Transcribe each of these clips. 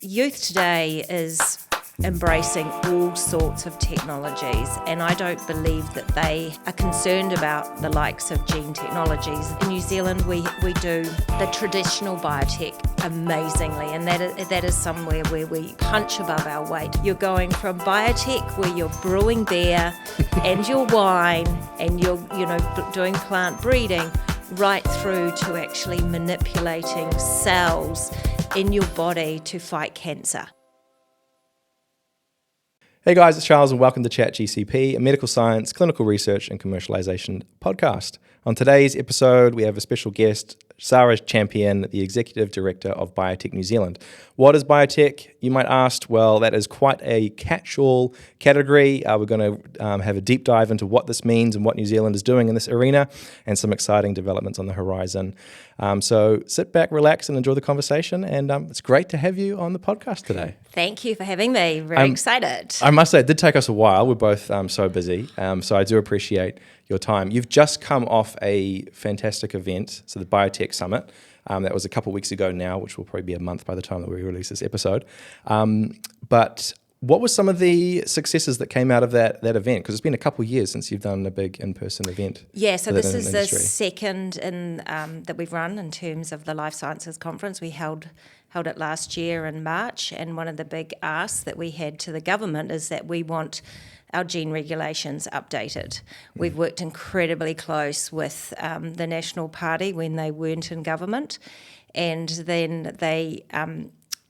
Youth today is embracing all sorts of technologies, and I don't believe that they are concerned about the likes of gene technologies. In New Zealand, we do the traditional biotech amazingly, and that is somewhere where we punch above our weight. You're going from biotech, where you're brewing beer and your wine, and you're doing plant breeding, right through to actually manipulating cells in your body to fight cancer. Hey guys, it's Charles and welcome to Chat GCP, a medical science, clinical research and commercialization podcast. On today's episode, we have a special guest, Zahra Champion, the Executive Director of Biotech New Zealand. What is Biotech, you might ask? Well, that is quite a catch-all category. We're going to have a deep dive into what this means and what New Zealand is doing in this arena and some exciting developments on the horizon. So sit back, relax and enjoy the conversation. And it's great to have you on the podcast today. Thank you for having me. Very excited. I must say, it did take us a while. We're both so busy. So I do appreciate your time. You've just come off a fantastic event, so the Biotech Summit. That was a couple of weeks ago now, which will probably be a month by the time that we release this episode. But what were some of the successes that came out of that event? Because it's been a couple of years since you've done a big in-person event. Yeah, so this is the second that we've run in terms of the Life Sciences Conference. We held it last year in March, and one of the big asks that we had to the government is that we want our gene regulations updated. We've worked incredibly close with the National Party when they weren't in government, and then they,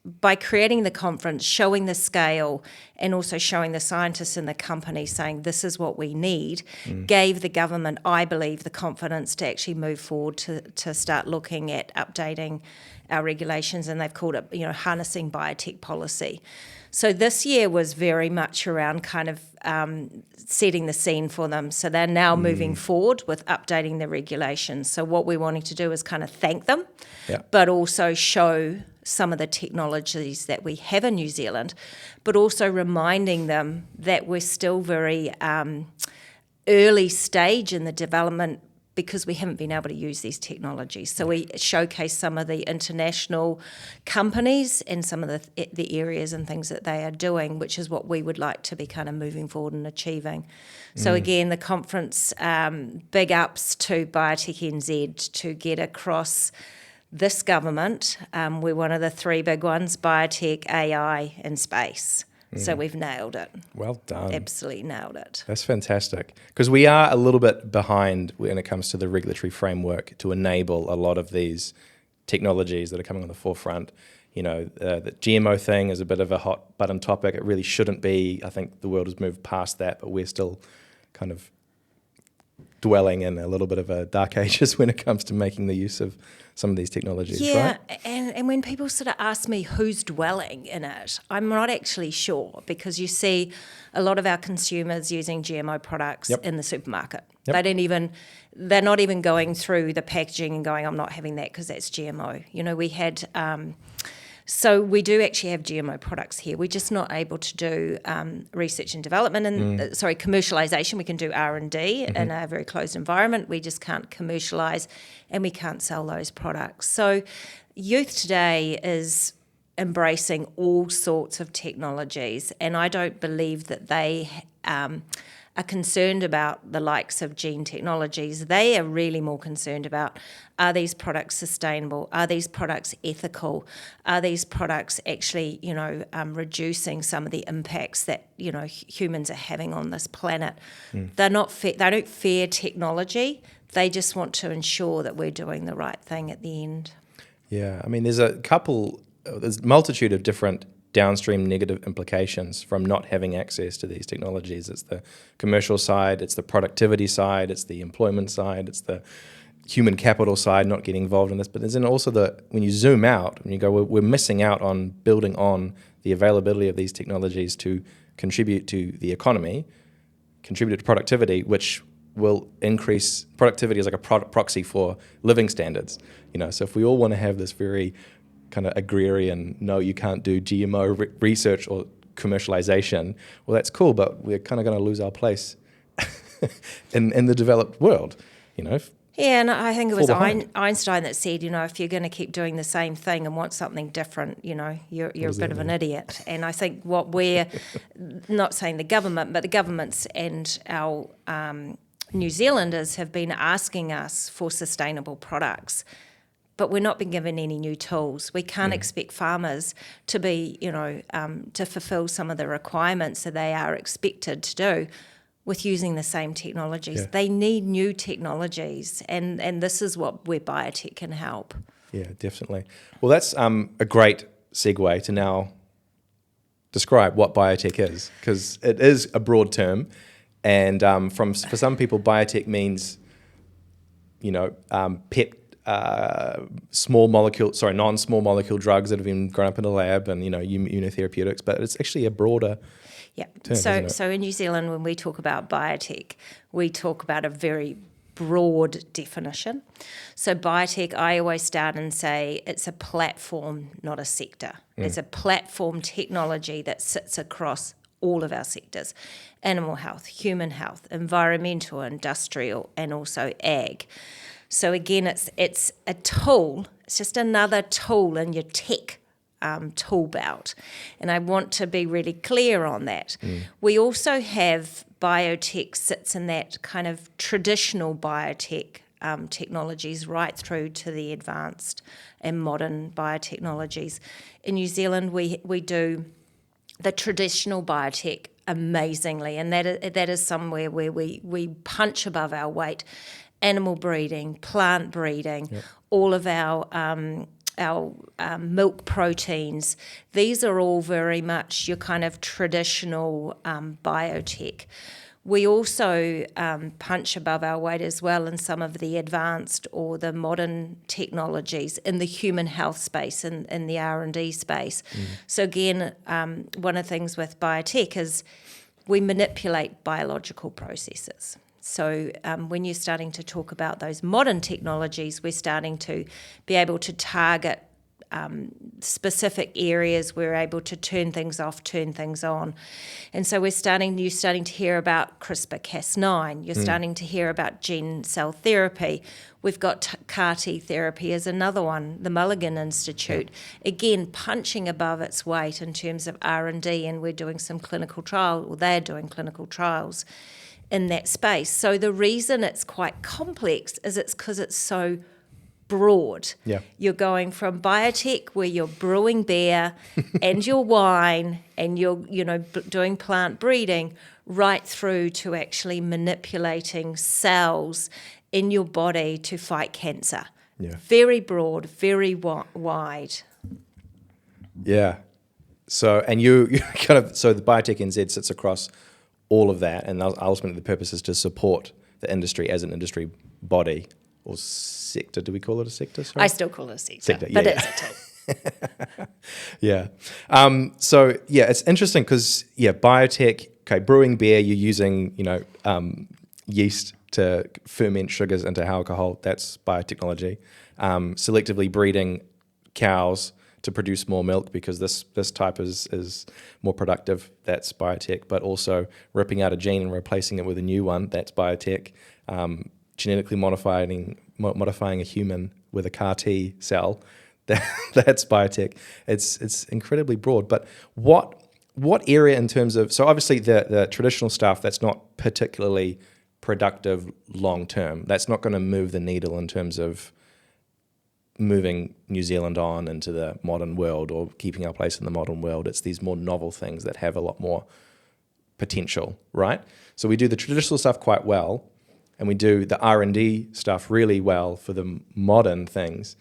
by creating the conference, showing the scale and also showing the scientists in the company saying this is what we need, gave the government, I believe, the confidence to actually move forward to start looking at updating our regulations, and they've called it, harnessing biotech policy. So this year was very much around kind of setting the scene for them. So they're now moving forward with updating the regulations. So what we're wanting to do is kind of thank them, but also show some of the technologies that we have in New Zealand, but also reminding them that we're still very early stage in the development because we haven't been able to use these technologies. So we showcase some of the international companies and some of the areas and things that they are doing, which is what we would like to be kind of moving forward and achieving. So again, the conference, big ups to BiotechNZ to get across this government. We're one of the three big ones, biotech, AI and space. So we've nailed it. Well done. Absolutely nailed it. That's fantastic. Because we are a little bit behind when it comes to the regulatory framework to enable a lot of these technologies that are coming on the forefront. The GMO thing is a bit of a hot button topic. It really shouldn't be. I think the world has moved past that, but we're still kind of dwelling in a little bit of a dark ages when it comes to making the use of some of these technologies, right? And when people sort of ask me who's dwelling in it, I'm not actually sure, because you see a lot of our consumers using GMO products in the supermarket. They're not even going through the packaging and going, I'm not having that because that's GMO. We had... So we do actually have GMO products here. We're just not able to do research and development and commercialization. We can do R&D in a very closed environment. We just can't commercialize and we can't sell those products. So youth today is embracing all sorts of technologies, and I don't believe that they are concerned about the likes of gene technologies. They are really more concerned about, are these products sustainable? Are these products ethical? Are these products actually, reducing some of the impacts that, humans are having on this planet? They're not they don't fear technology. They just want to ensure that we're doing the right thing at the end. Yeah, I mean, there's a multitude of different downstream negative implications from not having access to these technologies. It's the commercial side, it's the productivity side, it's the employment side, it's the human capital side, not getting involved in this. But there's then also when you zoom out, when you go, we're missing out on building on the availability of these technologies to contribute to the economy, contribute to productivity, which will increase productivity as like a proxy for living standards. So if we all want to have this very kind of agrarian, no, you can't do GMO research or commercialization, well, that's cool, but we're kind of going to lose our place in the developed world, Yeah, and I think it fall was behind. Einstein that said, if you're going to keep doing the same thing and want something different, you're a does bit that of an mean? idiot. And I think what we're not saying the government, but the governments and our New Zealanders have been asking us for sustainable products. But we're not being given any new tools. We can't expect farmers to be, to fulfil some of the requirements that they are expected to do with using the same technologies. Yeah. They need new technologies, and this is where biotech can help. Yeah, definitely. Well, that's a great segue to now describe what biotech is, because it is a broad term, and for some people, biotech means, non-small molecule drugs that have been grown up in a lab, and immunotherapeutics. But it's actually a broader Yeah. term, isn't it? So in New Zealand, when we talk about biotech, we talk about a very broad definition. So biotech, I always start and say it's a platform, not a sector. It's a platform technology that sits across all of our sectors: animal health, human health, environmental, industrial, and also ag. So again, it's a tool. It's just another tool in your tech tool belt. And I want to be really clear on that. We also have biotech sits in that kind of traditional biotech technologies right through to the advanced and modern biotechnologies. In New Zealand, we do the traditional biotech amazingly, and that is somewhere where we punch above our weight. Animal breeding, plant breeding, all of our milk proteins. These are all very much your kind of traditional biotech. We also punch above our weight as well in some of the advanced or the modern technologies in the human health space, in the R&D space. So again, one of the things with biotech is we manipulate biological processes. So when you're starting to talk about those modern technologies, we're starting to be able to target specific areas. We're able to turn things off, turn things on. And so you're starting to hear about CRISPR-Cas9. You're starting to hear about gene cell therapy. We've got CAR T therapy as another one, the Mulligan Institute. Again, punching above its weight in terms of R&D, and we're doing some clinical trial, or they're doing clinical trials in that space. So the reason it's quite complex is it's because it's so broad. Yeah. You're going from biotech, where you're brewing beer and your wine and you're doing plant breeding, right through to actually manipulating cells in your body to fight cancer. Yeah. Very broad, very wide. Yeah. So, and you kind of, so the BiotechNZ sits across all of that, and ultimately the purpose is to support the industry as an industry body or sector. Do we call it a sector? Sorry? I still call it a sector, but it's a tool. Yeah. So yeah, it's interesting because biotech. Okay, brewing beer, you're using yeast to ferment sugars into alcohol. That's biotechnology. Selectively breeding cows to produce more milk because this type is more productive. That's biotech. But also ripping out a gene and replacing it with a new one. That's biotech. Genetically modifying a human with a CAR T cell. That's biotech. It's incredibly broad. But what area in terms of, so obviously the traditional stuff that's not particularly productive long term. That's not going to move the needle in terms of moving New Zealand on into the modern world or keeping our place in the modern world. It's these more novel things that have a lot more potential, right? So we do the traditional stuff quite well, and we do the R&D stuff really well for the modern things.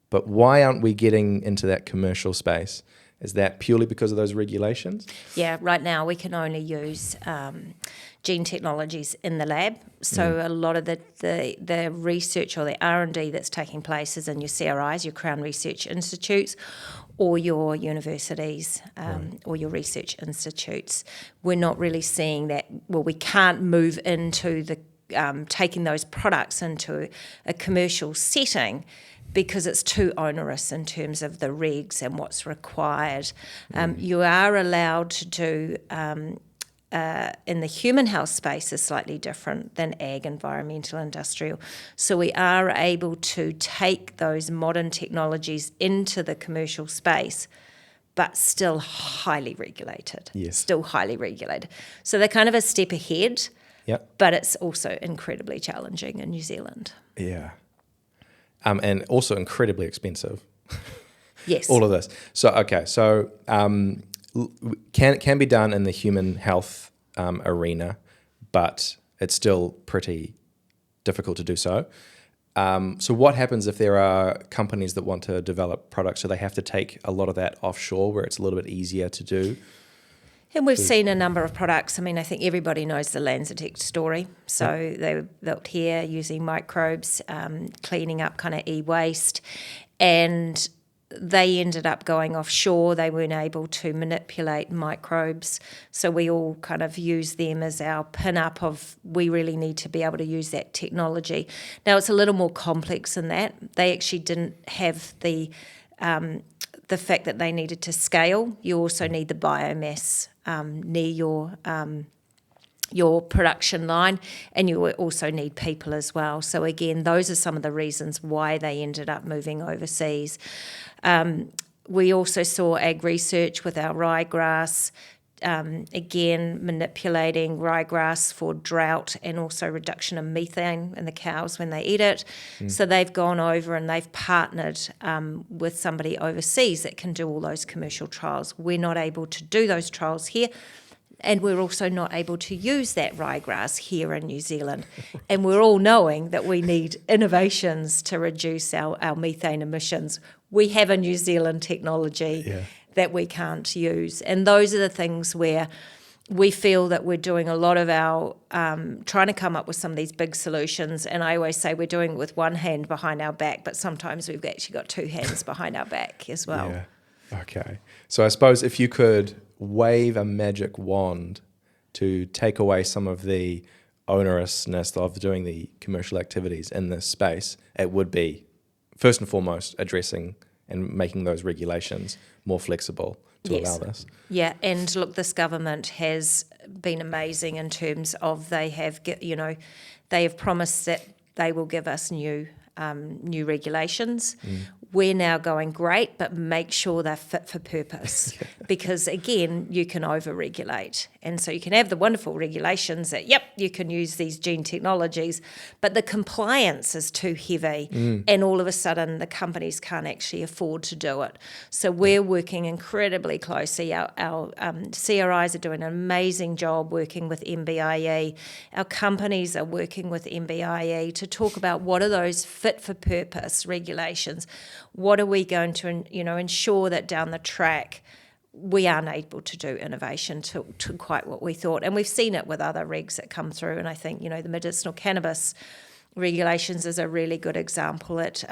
But why aren't we getting into that commercial space? Is that purely because of those regulations? Yeah, right now we can only use gene technologies in the lab. So a lot of the research or the R&D that's taking place is in your CRIs, your Crown Research Institutes, or your universities or your research institutes. We're not really seeing that. Well, we can't move into the taking those products into a commercial setting because it's too onerous in terms of the regs and what's required. You are allowed to do in the human health space is slightly different than ag, environmental, industrial. So we are able to take those modern technologies into the commercial space, but still highly regulated. Yes. Still highly regulated. So they're kind of a step ahead, Yep. but it's also incredibly challenging in New Zealand. Yeah. And also incredibly expensive. Yes. All of this. So, okay. So can be done in the human health arena, but it's still pretty difficult to do so. So what happens if there are companies that want to develop products? So they have to take a lot of that offshore where it's a little bit easier to do? And we've seen a number of products. I mean, I think everybody knows the Lanzatech story. So they were built here using microbes, cleaning up kind of e-waste, and they ended up going offshore. They weren't able to manipulate microbes. So we all kind of use them as our pin-up of we really need to be able to use that technology. Now, it's a little more complex than that. They actually didn't have the fact that they needed to scale. You also need the biomass near your production line, and you also need people as well. So again, those are some of the reasons why they ended up moving overseas. We also saw ag research with our ryegrass, again manipulating ryegrass for drought and also reduction of methane in the cows when they eat it. So they've gone over and they've partnered with somebody overseas that can do all those commercial trials. We're not able to do those trials here, and we're also not able to use that ryegrass here in New Zealand. And we're all knowing that we need innovations to reduce our methane emissions. We have a New Zealand technology that we can't use. And those are the things where we feel that we're doing a lot of our trying to come up with some of these big solutions. And I always say we're doing it with one hand behind our back, but sometimes we've actually got two hands behind our back as well. Yeah. Okay. So I suppose if you could wave a magic wand to take away some of the onerousness of doing the commercial activities in this space, it would be, first and foremost, addressing and making those regulations more flexible to allow this. Yeah, and look, this government has been amazing in terms of they have promised that they will give us new regulations. We're now going, great, but make sure they're fit for purpose. Because, again, you can over-regulate. And so you can have the wonderful regulations that, yep, you can use these gene technologies, but the compliance is too heavy, and all of a sudden the companies can't actually afford to do it. So we're working incredibly closely. Our CRIs are doing an amazing job working with MBIE. Our companies are working with MBIE to talk about what are those fit-for-purpose regulations. What are we going to, ensure that down the track we aren't able to do innovation to quite what we thought. And we've seen it with other regs that come through. And I think, the medicinal cannabis regulations is a really good example. It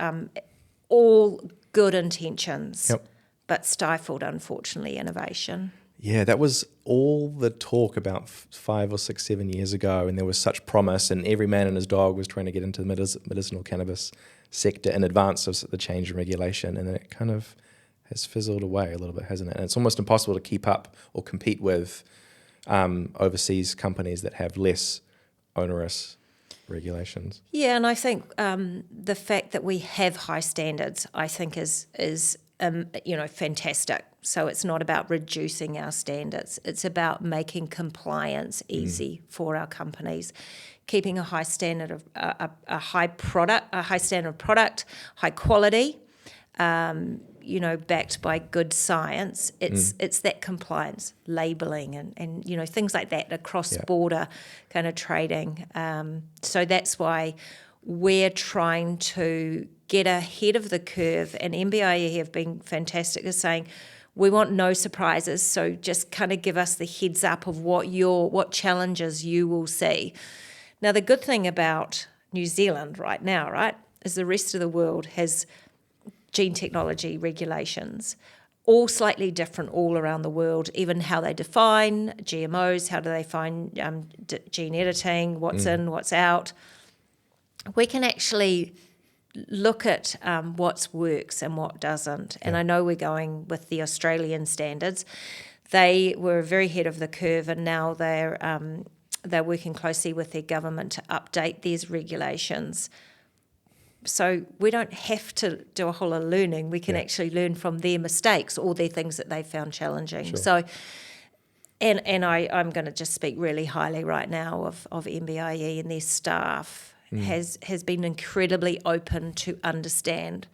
all good intentions, but stifled, unfortunately, innovation. Yeah, that was all the talk about 5 or 6, 7 years ago, and there was such promise, and every man and his dog was trying to get into the medicinal cannabis sector in advance of the change in regulation, and then it kind of has fizzled away a little bit, hasn't it? And it's almost impossible to keep up or compete with overseas companies that have less onerous regulations. Yeah, and I think the fact that we have high standards, I think, is fantastic. So it's not about reducing our standards. It's about making compliance easy for our companies, keeping a high standard of a high standard of product, high quality. Backed by good science. It's that compliance, labelling and things like that, across border kind of trading. So that's why we're trying to get ahead of the curve, and MBIE have been fantastic at saying we want no surprises, so just kind of give us the heads up of what challenges you will see. Now, the good thing about New Zealand right now, right, is the rest of the world has gene technology regulations, all slightly different all around the world, even how they define GMOs, how do they find gene editing, what's in, what's out. We can actually look at what works and what doesn't. And I know we're going with the Australian standards. they were very ahead of the curve, and now they're working closely with their government to update these regulations. So we don't have to do a whole lot of learning. We can actually learn from their mistakes or their things that they found challenging. Sure. So, and I'm going to just speak really highly right now of MBIE and their staff has been incredibly open to understand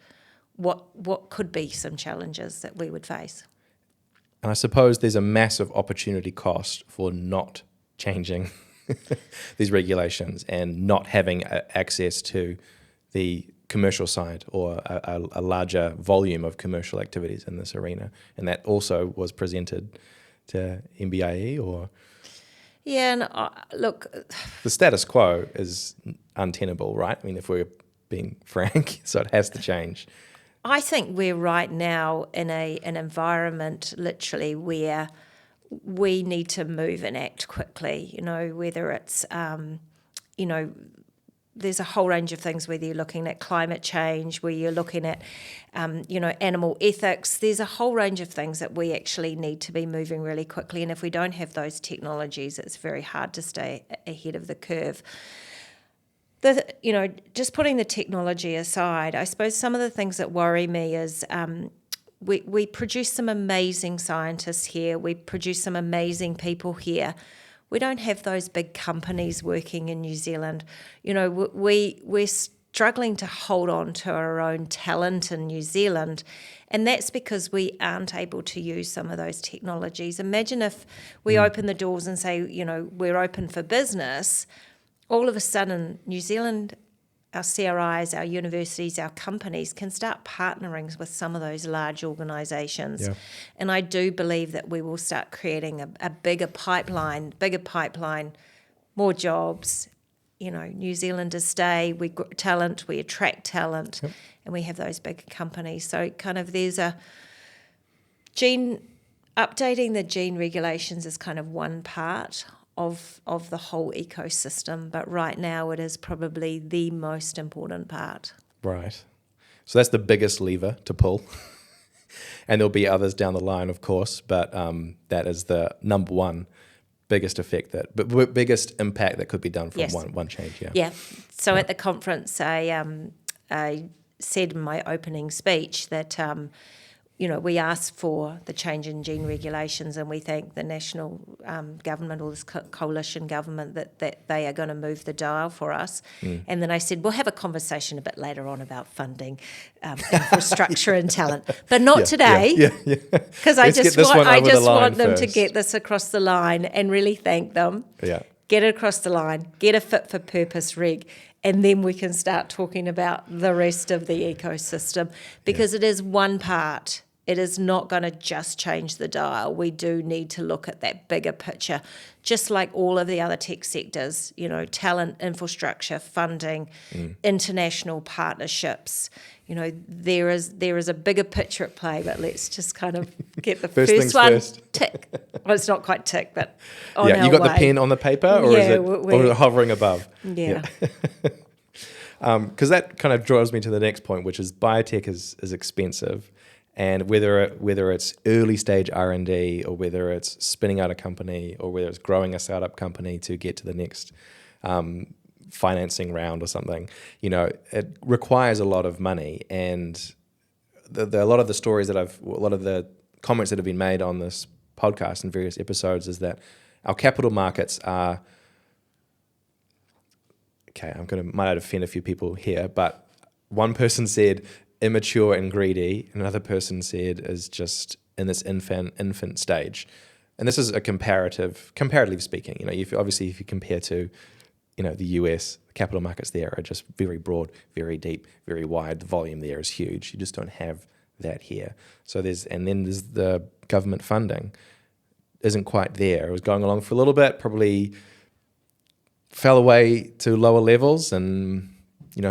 what could be some challenges that we would face. And I suppose there's a massive opportunity cost for not changing these regulations and not having access to the commercial side or a larger volume of commercial activities in this arena. And that also was presented to MBIE, or? Yeah, and look... The status quo is untenable, right? I mean, if we're being frank, so it has to change. I think we're right now in an environment literally where we need to move and act quickly, whether it's, there's a whole range of things, whether you're looking at climate change, where you're looking at, animal ethics. There's a whole range of things that we actually need to be moving really quickly. And if we don't have those technologies, it's very hard to stay ahead of the curve. Just putting the technology aside, I suppose some of the things that worry me is we produce some amazing scientists here. We produce some amazing people here. We don't have those big companies working in New Zealand. We're struggling to hold on to our own talent in New Zealand, and that's because we aren't able to use some of those technologies. Imagine if we open the doors and say, we're open for business. All of a sudden, New Zealand, our CRIs, our universities, our companies can start partnering with some of those large organisations. Yeah. And I do believe that we will start creating a bigger pipeline, more jobs. New Zealanders stay, we attract talent, yep. And we have those big companies. So kind of there's updating the gene regulations is kind of one part of the whole ecosystem, but right now it is probably the most important part. Right. So that's the biggest lever to pull. And there'll be others down the line, of course, but that is the number one biggest biggest impact that could be done from yes. one change. Yeah. Yeah. So at the conference, I said in my opening speech that we asked for the change in gene regulations, and we thank the national government or this coalition government that they are going to move the dial for us. And then I said, we'll have a conversation a bit later on about funding, infrastructure and talent, but not today. Because I just want them to get this across the line and really thank them. Yeah. Get it across the line, get a fit for purpose reg, and then we can start talking about the rest of the ecosystem, because it is one part. It is not going to just change the dial. We do need to look at that bigger picture, just like all of the other tech sectors, talent, infrastructure, funding, international partnerships. There is a bigger picture at play, but let's just kind of get the first one tick. Well, it's not quite tick, but on our you got way. The pen on the paper, or is it hovering above? Yeah. Because that kind of draws me to the next point, which is biotech is expensive. And whether it's early stage R&D, or whether it's spinning out a company, or whether it's growing a startup company to get to the next financing round or something, it requires a lot of money. And a lot of the stories a lot of the comments that have been made on this podcast in various episodes is that our capital markets are, okay, might offend a few people here, but one person said immature and greedy, and another person said is just in this infant stage. And this is a comparatively speaking, if you compare to, the US, the capital markets there are just very broad, very deep, very wide. The volume there is huge. You just don't have that here. So there's the government funding isn't quite there. It was going along for a little bit, probably fell away to lower levels, and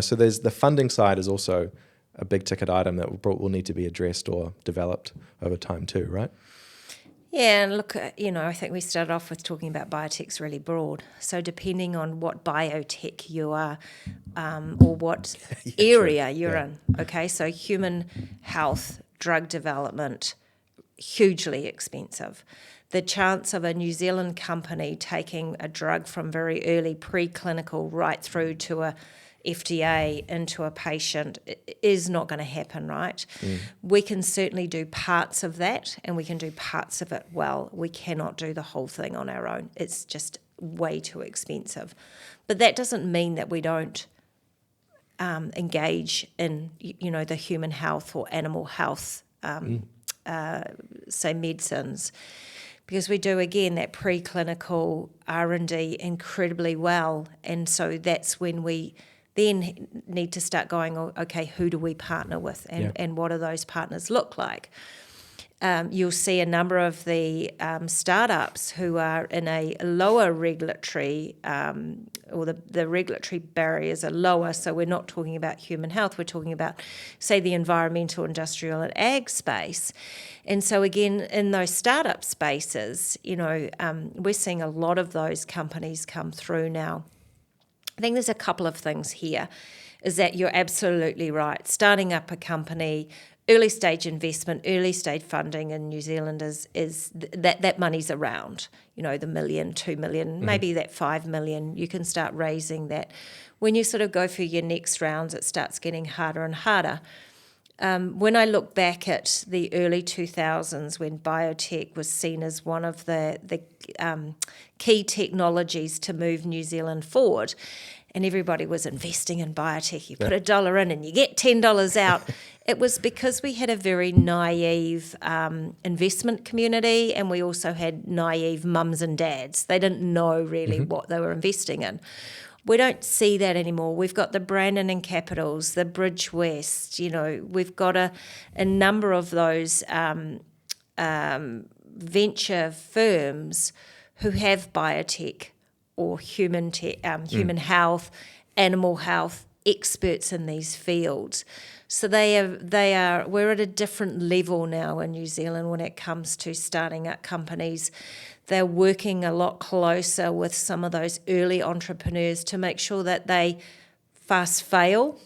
so there's the funding side is also a big ticket item that will need to be addressed or developed over time too, right? Yeah, and look, I think we started off with talking about biotech's really broad. So depending on what biotech you are, or what area you're in, okay? So human health, drug development, hugely expensive. The chance of a New Zealand company taking a drug from very early preclinical right through to a FDA into a patient is not going to happen, right? We can certainly do parts of that, and we can do parts of it well. We cannot do the whole thing on our own. It's just way too expensive. But that doesn't mean that we don't engage in, the human health or animal health, say medicines, because we do, again, that preclinical R&D incredibly well. And so that's when we then need to start going, okay, who do we partner with, and what do those partners look like? You'll see a number of the startups who are in a lower regulatory, or the regulatory barriers are lower, so we're not talking about human health, we're talking about, say, the environmental, industrial and ag space. And so again, in those startup spaces, we're seeing a lot of those companies come through now. I think there's a couple of things here, is that you're absolutely right. Starting up a company, early stage investment, early stage funding in New Zealand is that money's around, the $1 million, $2 million, maybe that $5 million. You can start raising that. When you sort of go for your next rounds, it starts getting harder and harder. When I look back at the early 2000s, when biotech was seen as one of the key technologies to move New Zealand forward, and everybody was investing in biotech, you put $1 in and you get $10 out. It was because we had a very naive investment community, and we also had naive mums and dads. They didn't know really what they were investing in. We don't see that anymore. We've got the Brandon and Capitals, the Bridge West, we've got a number of those venture firms who have biotech or human health, animal health experts in these fields. So we're at a different level now in New Zealand when it comes to starting up companies. They're working a lot closer with some of those early entrepreneurs to make sure that they fast fail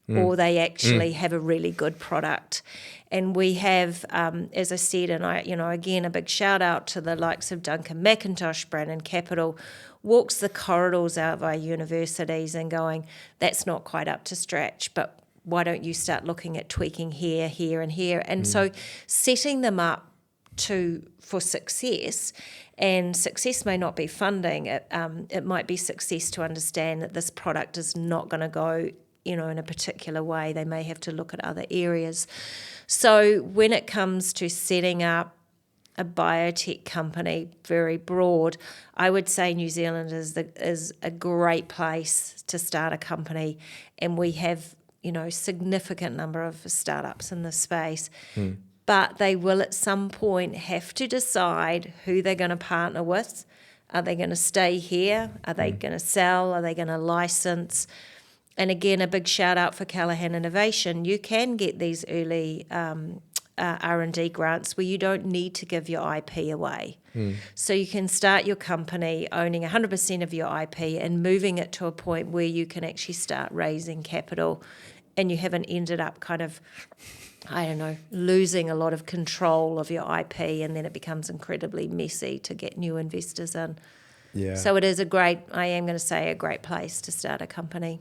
or they actually have a really good product. And we have, as I said, and again, a big shout out to the likes of Duncan McIntosh, Brandon Capital, walks the corridors out of our universities and going, that's not quite up to scratch, but why don't you start looking at tweaking here, here and here? And so setting them up for success, and success may not be funding, it might be success to understand that this product is not going to go in a particular way. They may have to look at other areas. So when it comes to setting up a biotech company, very broad, I would say New Zealand is a great place to start a company, and we have significant number of startups in this space. But they will at some point have to decide who they're going to partner with. Are they going to stay here? Are they going to sell? Are they going to license? And again, a big shout out for Callaghan Innovation. You can get these early R&D grants where you don't need to give your IP away. So you can start your company owning 100% of your IP and moving it to a point where you can actually start raising capital, and you haven't ended up kind of, losing a lot of control of your IP, and then it becomes incredibly messy to get new investors in. Yeah. So it is a great place to start a company.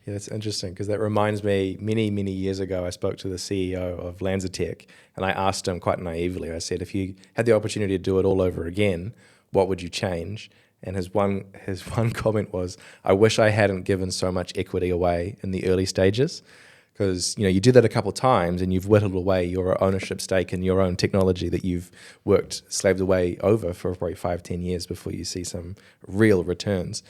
Yeah, that's interesting, because that reminds me, many, many years ago, I spoke to the CEO of LanzaTech, and I asked him quite naively, I said, if you had the opportunity to do it all over again, what would you change? And his one comment was, I wish I hadn't given so much equity away in the early stages, because you do that a couple of times and you've whittled away your ownership stake in your own technology that you've slaved away over for probably 5-10 years before you see some real returns.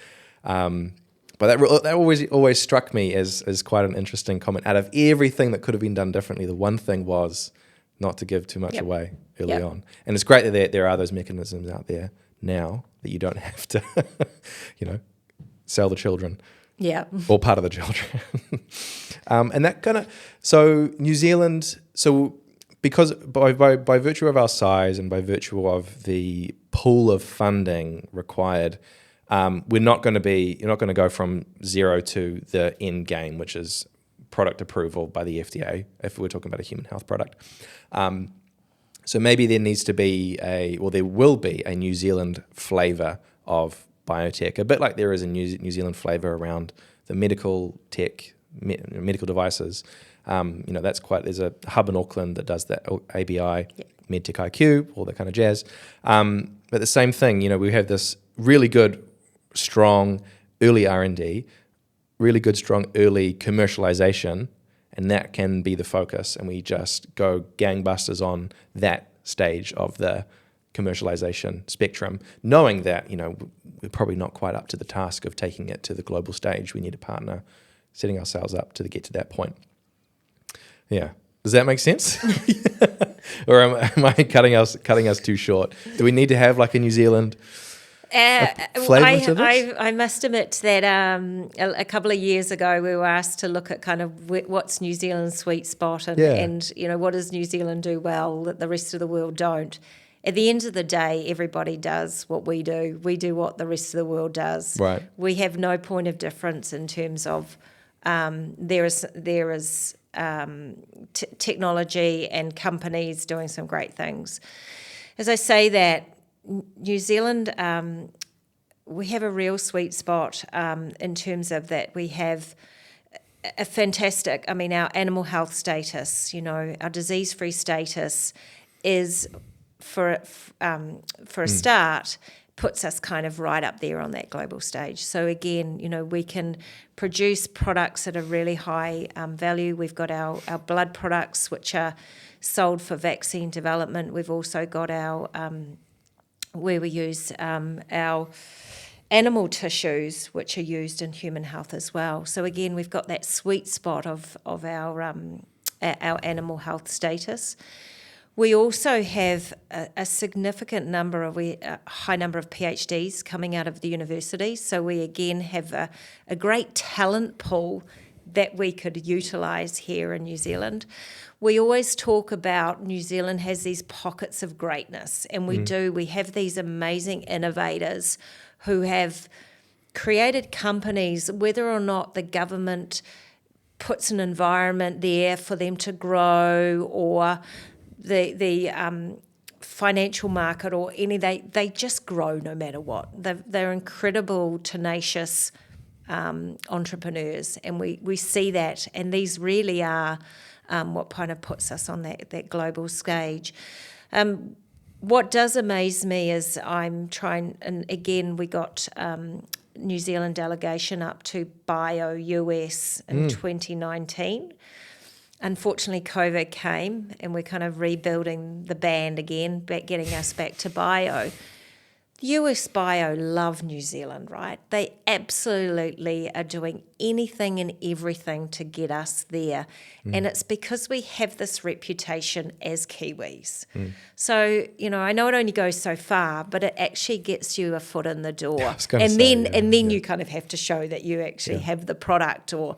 But that always struck me as quite an interesting comment. Out of everything that could have been done differently, the one thing was not to give too much away early on. And it's great that there are those mechanisms out there now that you don't have to, sell the children. Yeah. Or part of the children. And that kind of, so New Zealand, so because by virtue of our size and by virtue of the pool of funding required, you're not going to go from zero to the end game, which is product approval by the FDA, if we're talking about a human health product. So maybe there needs to be there will be a New Zealand flavour of biotech, a bit like there is a New Zealand flavour around the medical tech, medical devices. There's a hub in Auckland that does that, ABI, MedTech IQ, all that kind of jazz. But the same thing, we have this really good, strong early R&D, really good, strong early commercialization, and that can be the focus, and we just go gangbusters on that stage of the commercialization spectrum, knowing that, we're probably not quite up to the task of taking it to the global stage. We need a partner, setting ourselves up to get to that point. Yeah. Does that make sense? Or am I cutting us too short? Do we need to have like a New Zealand flavour to this? I must admit that a couple of years ago we were asked to look at kind of what's New Zealand's sweet spot and what does New Zealand do well that the rest of the world don't. At the end of the day, everybody does what we do. We do what the rest of the world does. Right. We have no point of difference in terms of there is technology and companies doing some great things. As I say that, New Zealand, we have a real sweet spot in terms of that we have a fantastic, our animal health status, our disease-free status is, for a start, puts us kind of right up there on that global stage. So again, we can produce products at a really high value. We've got our blood products, which are sold for vaccine development. We've also got our where we use our animal tissues, which are used in human health as well. So again, we've got that sweet spot of our animal health status. We also have a significant number of high number of PhDs coming out of the universities. So we again have a great talent pool that we could utilise here in New Zealand. We always talk about New Zealand has these pockets of greatness, and we do. We have these amazing innovators who have created companies, whether or not the government puts an environment there for them to grow or the financial market or they just grow no matter what. They're incredible, tenacious entrepreneurs, and we see that, and these really are what kind of puts us on that global stage. What does amaze me is I'm trying, and again we got New Zealand delegation up to US in 2019. Unfortunately, COVID came, and we're kind of rebuilding the band again, getting us back to bio. US Bio love New Zealand, right? They absolutely are doing anything and everything to get us there. And it's because we have this reputation as Kiwis. So, I know it only goes so far, but it actually gets you a foot in the door. And then you kind of have to show that you actually have the product or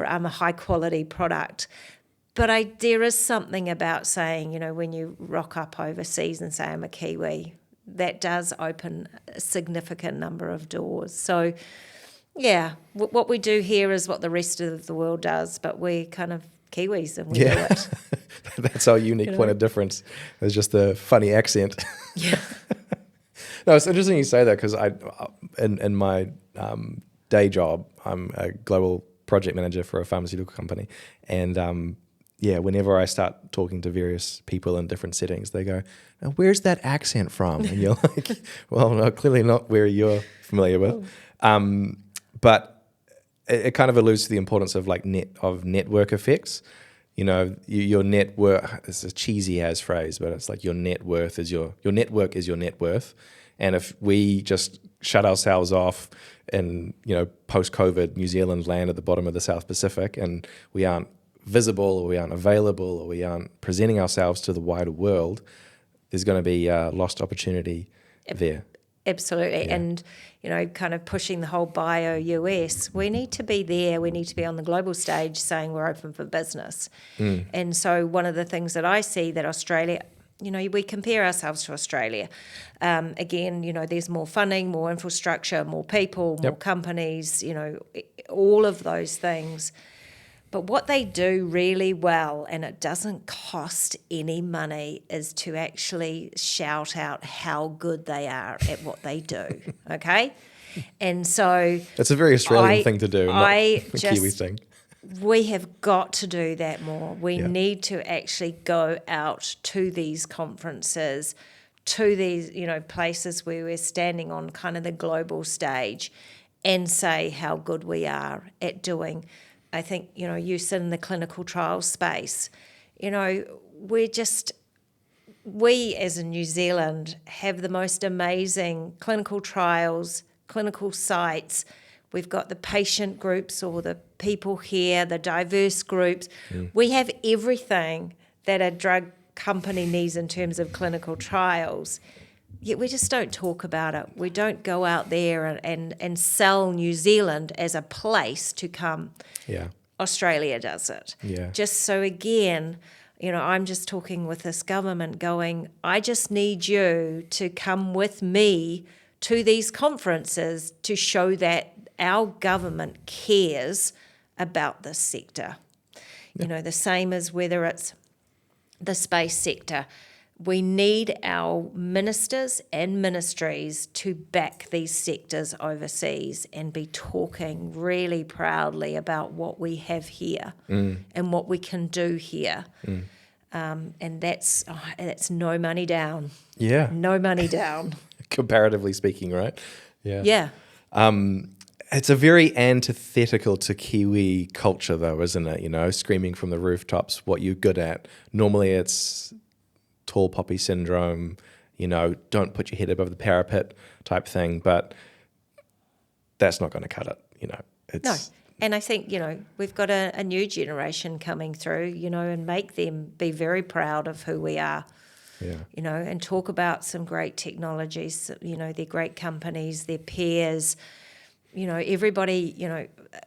a high quality product. But there is something about saying, when you rock up overseas and say I'm a Kiwi, that does open a significant number of doors. So, what we do here is what the rest of the world does, but we're kind of Kiwis and we do it. That's our unique point of difference. It's just the funny accent. Yeah. No, it's interesting you say that because in my day job, I'm a global project manager for a pharmaceutical company, and whenever I start talking to various people in different settings, they go, "Now, where's that accent from?" And you're like, "Well, no, clearly not where you're familiar with." But it kind of alludes to the importance of network effects. Your network. It's a cheesy as phrase, but it's like your net worth is your network is your net worth. And if we just shut ourselves off in post-COVID New Zealand land at the bottom of the South Pacific, and we aren't visible or we aren't available or we aren't presenting ourselves to the wider world, there's going to be lost opportunity there. Absolutely. Yeah. And, kind of pushing the whole bio US, we need to be there. We need to be on the global stage saying we're open for business. And so one of the things that I see that Australia, we compare ourselves to Australia. Again, there's more funding, more infrastructure, more people, more companies, all of those things. But what they do really well, and it doesn't cost any money, is to actually shout out how good they are at what they do, okay? And so... It's a very Australian thing to do, not a Kiwi thing. We have got to do that more. We Yeah. need to actually go out to these conferences, to these, places where we're standing on kind of the global stage and say how good we are at doing. I think, you sit in the clinical trial space. We as in New Zealand have the most amazing clinical trials, clinical sites. We've got the patient groups or the people here, the diverse groups. We have everything that a drug company needs in terms of clinical trials, yet we just don't talk about it. We don't go out there and sell New Zealand as a place to come. Yeah. Australia does it. Yeah. Just so again, I'm just talking with this government going, I just need you to come with me to these conferences to show that our government cares about this sector. The same as whether it's the space sector. We need our ministers and ministries to back these sectors overseas and be talking really proudly about what we have here and what we can do here. And that's no money down. Yeah. No money down. Comparatively speaking, right? Yeah. Yeah. It's a very antithetical to Kiwi culture, though, isn't it? Screaming from the rooftops what you're good at. Normally it's tall poppy syndrome, don't put your head above the parapet type thing, but that's not going to cut it, No. And I think, we've got a new generation coming through, and make them be very proud of who we are. Yeah. And talk about some great technologies, they're great companies, their peers, everybody,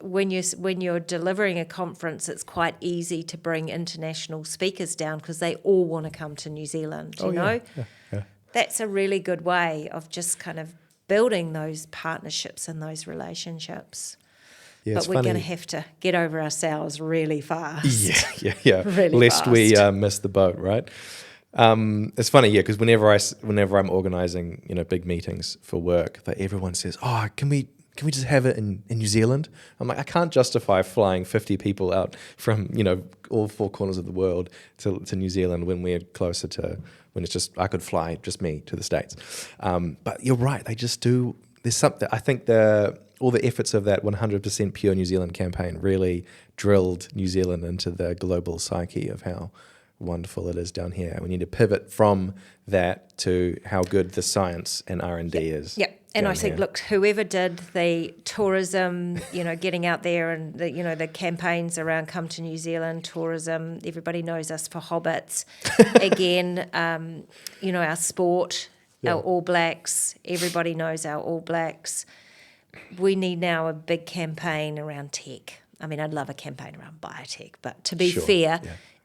when you're delivering a conference, it's quite easy to bring international speakers down because they all want to come to New Zealand, you know? Yeah. That's a really good way of just kind of building those partnerships and those relationships. Yeah, but we're going to have to get over ourselves really fast. Yeah. Really Lest fast. we miss the boat, right? It's funny, because whenever I'm organising, big meetings for work, that everyone says, "Oh, can we just have it in New Zealand?" I'm like, I can't justify flying 50 people out from all four corners of the world to New Zealand when we're closer to when it's just I could fly just me to the States. But you're right, they just do. There's something. I think all the efforts of that 100% pure New Zealand campaign really drilled New Zealand into the global psyche of how wonderful it is down here. We need to pivot from that to how good the science and R&D is. Yep. And I think, look, whoever did the tourism, getting out there and the campaigns around Come to New Zealand, tourism, everybody knows us for hobbits. Again, our sport, our All Blacks, everybody knows our All Blacks. We need now a big campaign around tech. I mean, I'd love a campaign around biotech, but to be fair,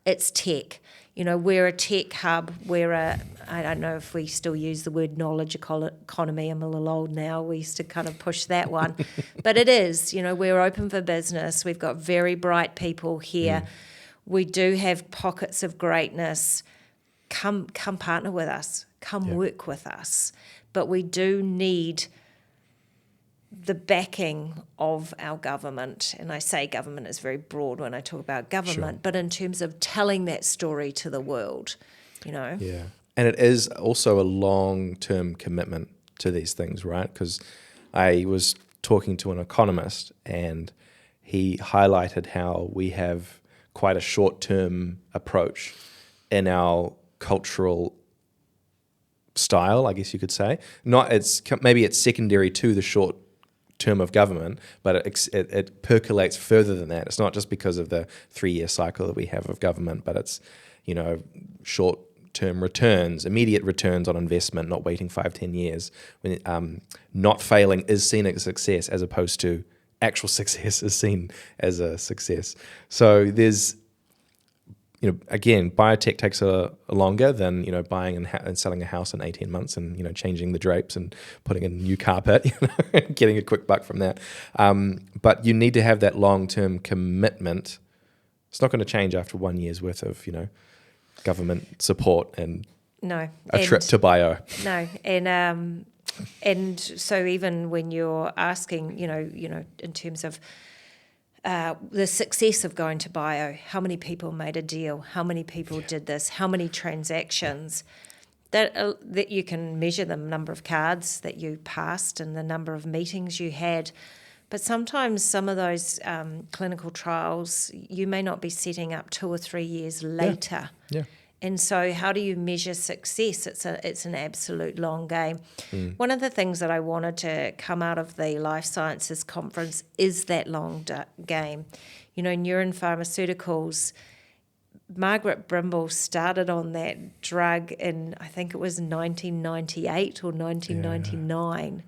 it's tech. We're a tech hub. I don't know if we still use the word knowledge economy. I'm a little old now. We used to kind of push that one. But it is, we're open for business. We've got very bright people here. We do have pockets of greatness. Come partner with us. Come work with us. But we do need the backing of our government, and I say government is very broad when I talk about government, but in terms of telling that story to the world, Yeah, and it is also a long-term commitment to these things, right? Because I was talking to an economist, and he highlighted how we have quite a short-term approach in our cultural style, I guess you could say. Maybe it's secondary to the short term of government, but it percolates further than that. It's not just because of the 3-year cycle that we have of government, but it's short-term returns, immediate returns on investment, not waiting 5-10 years. When not failing is seen as a success, as opposed to actual success is seen as a success. So there's again, biotech takes a longer than buying and selling a house in 18 months and changing the drapes and putting in new carpet, getting a quick buck from that. But you need to have that long-term commitment It's not going to change after 1 year's worth of, government support and No. a trip to bio. No. And so even when you're asking, in terms of the success of going to bio, how many people made a deal, how many people did this, how many transactions, that you can measure the number of cards that you passed and the number of meetings you had. But sometimes some of those clinical trials, you may not be setting up 2 or 3 years later. Yeah. And so how do you measure success? It's an absolute long game. One of the things that I wanted to come out of the Life Sciences Conference is that long game. Neuren Pharmaceuticals, Margaret Brimble started on that drug in, I think it was 1998 or 1999.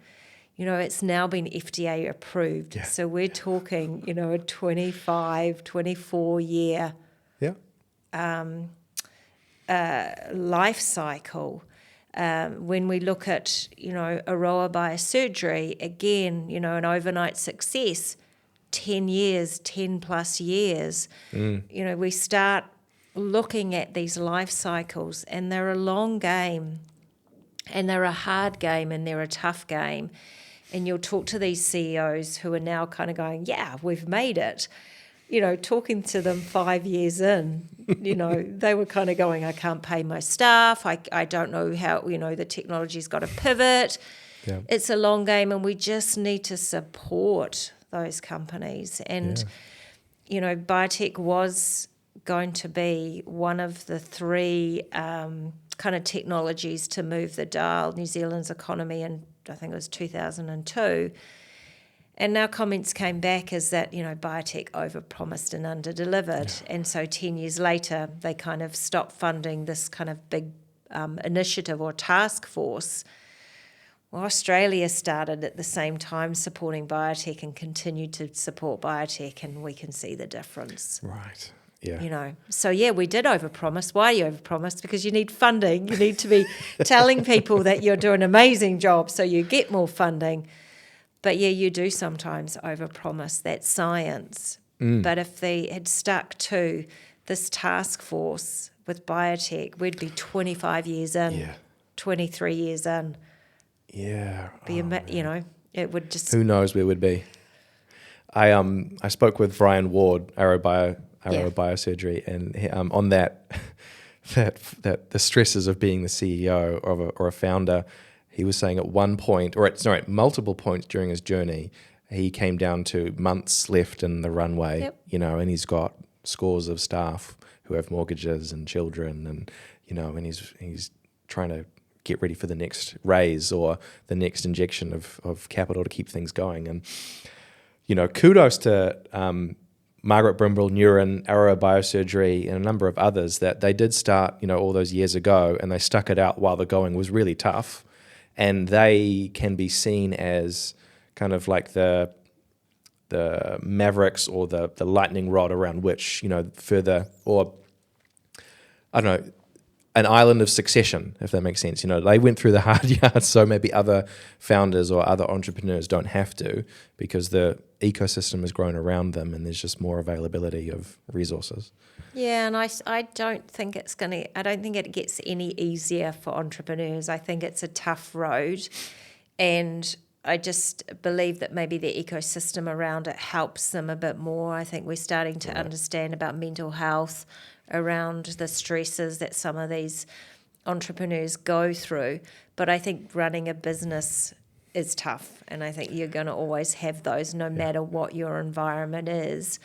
It's now been FDA approved. Yeah. So we're talking, a 25, 24-year life cycle. When we look at, Aroa Biosurgery, again, an overnight success, 10 years, 10 plus years. We start looking at these life cycles, and they're a long game, and they're a hard game, and they're a tough game. And you'll talk to these CEOs who are now kind of going, yeah, we've made it. Talking to them 5 years in, they were kind of going, I can't pay my staff. I don't know how, the technology's got to pivot. Yeah. It's a long game, and we just need to support those companies. And, Biotech was going to be one of the 3 kind of technologies to move the dial, New Zealand's economy, in I think it was 2002. And now comments came back as that, Biotech overpromised and underdelivered. Yeah. And so 10 years later, they kind of stopped funding this kind of big initiative or task force. Well, Australia started at the same time supporting Biotech and continued to support Biotech, and we can see the difference. Right. Yeah. So we did overpromise. Why you overpromised? Because you need funding. You need to be telling people that you're doing an amazing job so you get more funding. But you do sometimes overpromise. That's science. But if they had stuck to this task force with Biotech, we'd be 25 years in, 23 years in. Yeah. It would just... Who knows where we'd be? I spoke with Brian Ward, Aroa Biosurgery, and on that the stresses of being the CEO or a founder, he was saying at one point, at multiple points during his journey, he came down to months left in the runway, and he's got scores of staff who have mortgages and children, and and he's trying to get ready for the next raise or the next injection of capital to keep things going. And kudos to Margaret Brimble, Neuren, Aroa Biosurgery, and a number of others that they did start, all those years ago, and they stuck it out while the going was really tough. And they can be seen as kind of like the mavericks or the lightning rod around which, further, or I don't know, an island of succession, if that makes sense. They went through the hard yards, so maybe other founders or other entrepreneurs don't have to, because the ecosystem has grown around them and there's just more availability of resources. Yeah, and I don't think I don't think it gets any easier for entrepreneurs. I think it's a tough road, and I just believe that maybe the ecosystem around it helps them a bit more. I think we're starting to understand about mental health, around the stresses that some of these entrepreneurs go through. But I think running a business is tough, and I think you're going to always have those no matter what your environment is.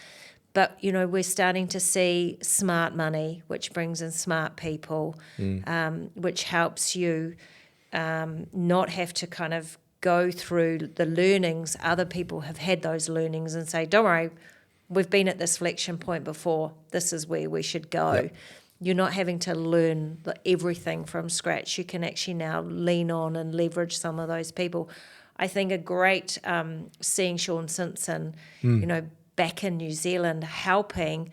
But, we're starting to see smart money, which brings in smart people, which helps you not have to kind of go through the learnings. Other people have had those learnings and say, don't worry, we've been at this flexion point before. This is where we should go. Yep. You're not having to learn everything from scratch. You can actually now lean on and leverage some of those people. I think a great seeing Sean Simpson, back in New Zealand helping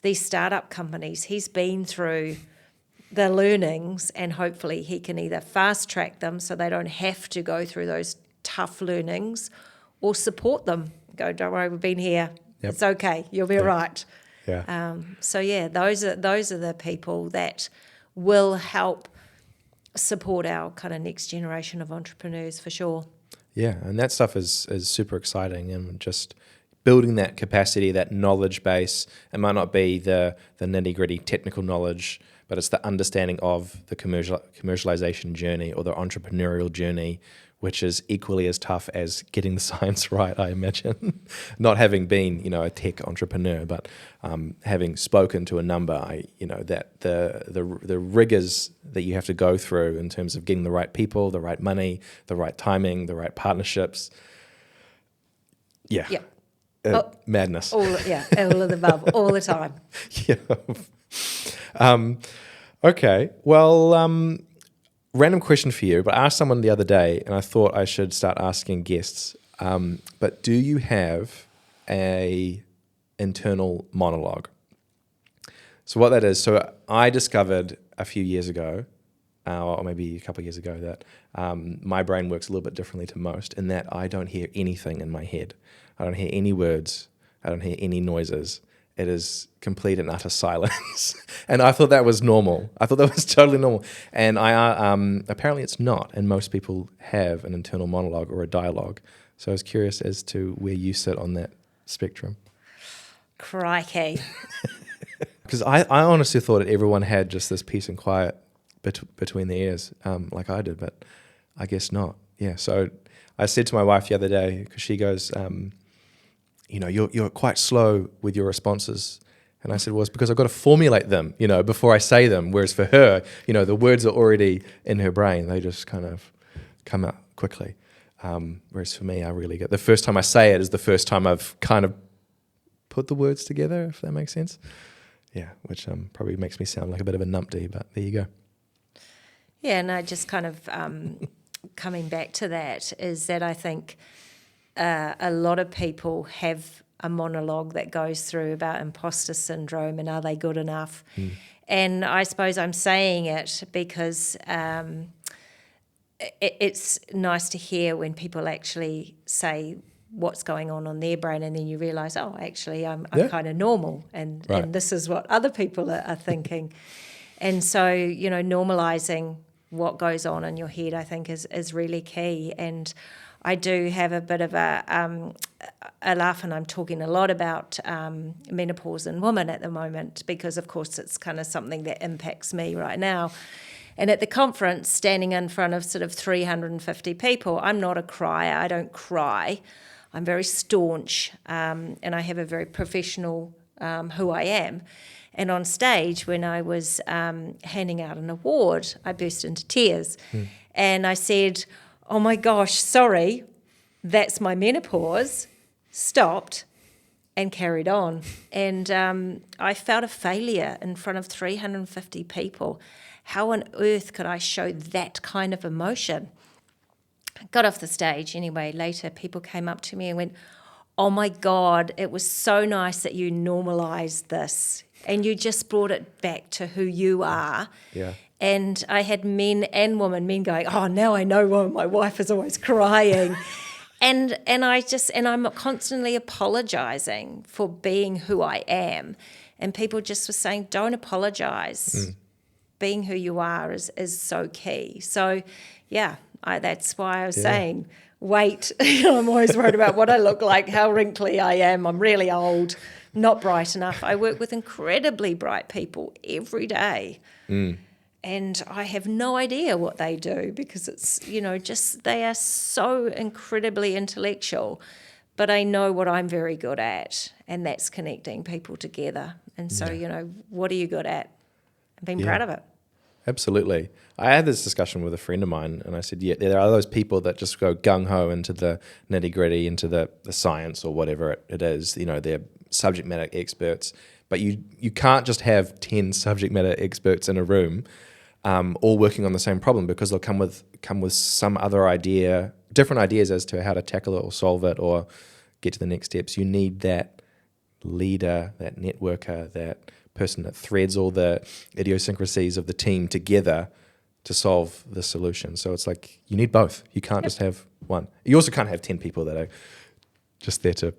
these startup companies. He's been through the learnings, and hopefully he can either fast track them so they don't have to go through those tough learnings, or support them. Go, don't worry, we've been here. Yep. It's okay. You'll be right. Yeah. So yeah, those are the people that will help support our kind of next generation of entrepreneurs for sure. Yeah, and that stuff is super exciting, and just building that capacity, that knowledge base. It might not be the nitty-gritty technical knowledge, but it's the understanding of the commercialization journey or the entrepreneurial journey, which is equally as tough as getting the science right, I imagine. Not having been, a tech entrepreneur, but having spoken to a number, that the rigors that you have to go through in terms of getting the right people, the right money, the right timing, the right partnerships. Yeah. Yep. Madness. All of the above, all the time. Yeah. Okay. Well, random question for you, but I asked someone the other day, and I thought I should start asking guests. But do you have a internal monologue? So what that is, so I discovered a few years ago, or maybe a couple of years ago, that my brain works a little bit differently to most, in that I don't hear anything in my head. I don't hear any words. I don't hear any noises. It is complete and utter silence. And I thought that was normal. I thought that was totally normal. And apparently it's not. And most people have an internal monologue or a dialogue. So I was curious as to where you sit on that spectrum. Crikey. Because I honestly thought that everyone had just this peace and quiet between their ears, like I did, but I guess not. Yeah, so I said to my wife the other day, because she goes, you're quite slow with your responses. And I said, well, it's because I've got to formulate them, before I say them. Whereas for her, the words are already in her brain. They just kind of come out quickly. Whereas for me, I really get, the first time I say it is the first time I've kind of put the words together, if that makes sense. Yeah, which probably makes me sound like a bit of a numpty, but there you go. Yeah, and I just kind of coming back to that is that I think a lot of people have a monologue that goes through about imposter syndrome and are they good enough? And I suppose I'm saying it because it's nice to hear when people actually say what's going on their brain, and then you realise, oh, actually, I'm kind of normal, and this is what other people are thinking. And so, normalising what goes on in your head, I think, is really key. And I do have a bit of a laugh, and I'm talking a lot about menopause in women at the moment because, of course, it's kind of something that impacts me right now. And at the conference, standing in front of sort of 350 people, I'm not a crier. I don't cry. I'm very staunch, and I have a very professional who I am. And on stage, when I was handing out an award, I burst into tears. And I said, oh my gosh, sorry, that's my menopause, stopped and carried on. And I felt a failure in front of 350 people. How on earth could I show that kind of emotion? I got off the stage anyway. Later, people came up to me and went, oh my God, it was so nice that you normalised this and you just brought it back to who you are. Yeah. And I had men and women, men going, oh, now I know why my wife is always crying. and I'm constantly apologising for being who I am. And people just were saying, don't apologise. Being who you are is so key. So, yeah, that's why I was saying, wait. I'm always worried about what I look like, how wrinkly I am. I'm really old, not bright enough. I work with incredibly bright people every day. And I have no idea what they do because it's, just they are so incredibly intellectual. But I know what I'm very good at, and that's connecting people together. And so, what are you good at? And being proud of it. Absolutely. I had this discussion with a friend of mine, and I said, yeah, there are those people that just go gung-ho into the nitty-gritty, into the science or whatever it is. They're subject matter experts. But you can't just have 10 subject matter experts in a room all working on the same problem, because they'll come with some other idea, different ideas as to how to tackle it or solve it or get to the next steps. You need that leader, that networker, that person that threads all the idiosyncrasies of the team together to solve the solution. So it's like you need both. You can't just have one. You also can't have 10 people that are just there to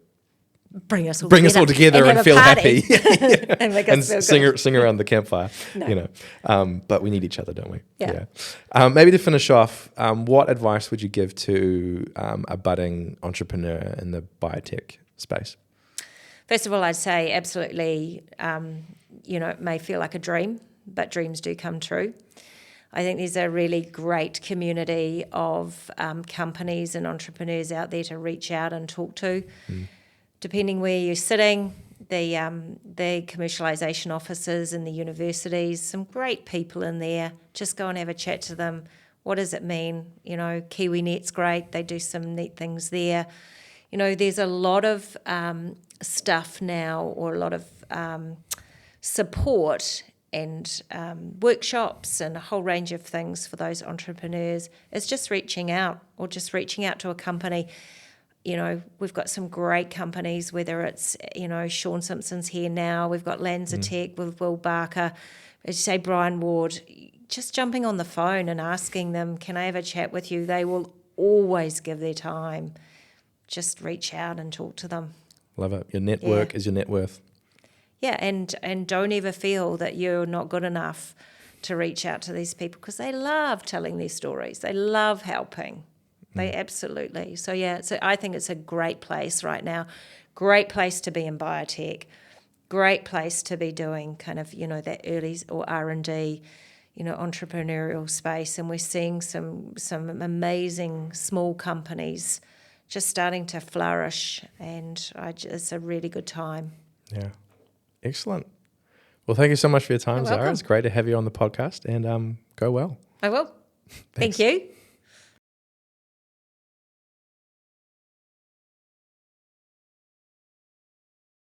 bring us all together and have a feel party. happy. And make And us feel good. sing around the campfire, No. But we need each other, don't we? Yeah. Maybe to finish off, what advice would you give to a budding entrepreneur in the biotech space? First of all, I'd say absolutely, it may feel like a dream, but dreams do come true. I think there's a really great community of companies and entrepreneurs out there to reach out and talk to. Depending where you're sitting, the commercialisation offices and the universities, some great people in there. Just go and have a chat to them. What does it mean? KiwiNet's great. They do some neat things there. There's a lot of stuff now, or a lot of support and workshops and a whole range of things for those entrepreneurs. It's just reaching out, or just reaching out to a company. We've got some great companies, whether it's, Sean Simpson's here now, we've got Lanzatech with Will Barker, as you say, Brian Ward, just jumping on the phone and asking them, can I have a chat with you? They will always give their time. Just reach out and talk to them. Love it. Your network is your net worth. Yeah, and don't ever feel that you're not good enough to reach out to these people, because they love telling their stories. They love helping. They absolutely. So I think it's a great place right now. Great place to be in biotech. Great place to be doing kind of, that early or R&D, entrepreneurial space. And we're seeing some amazing small companies just starting to flourish, and it's a really good time. Yeah. Excellent. Well, thank you so much for your time, Zahra. It's great to have you on the podcast, and go well. I will. Thank you.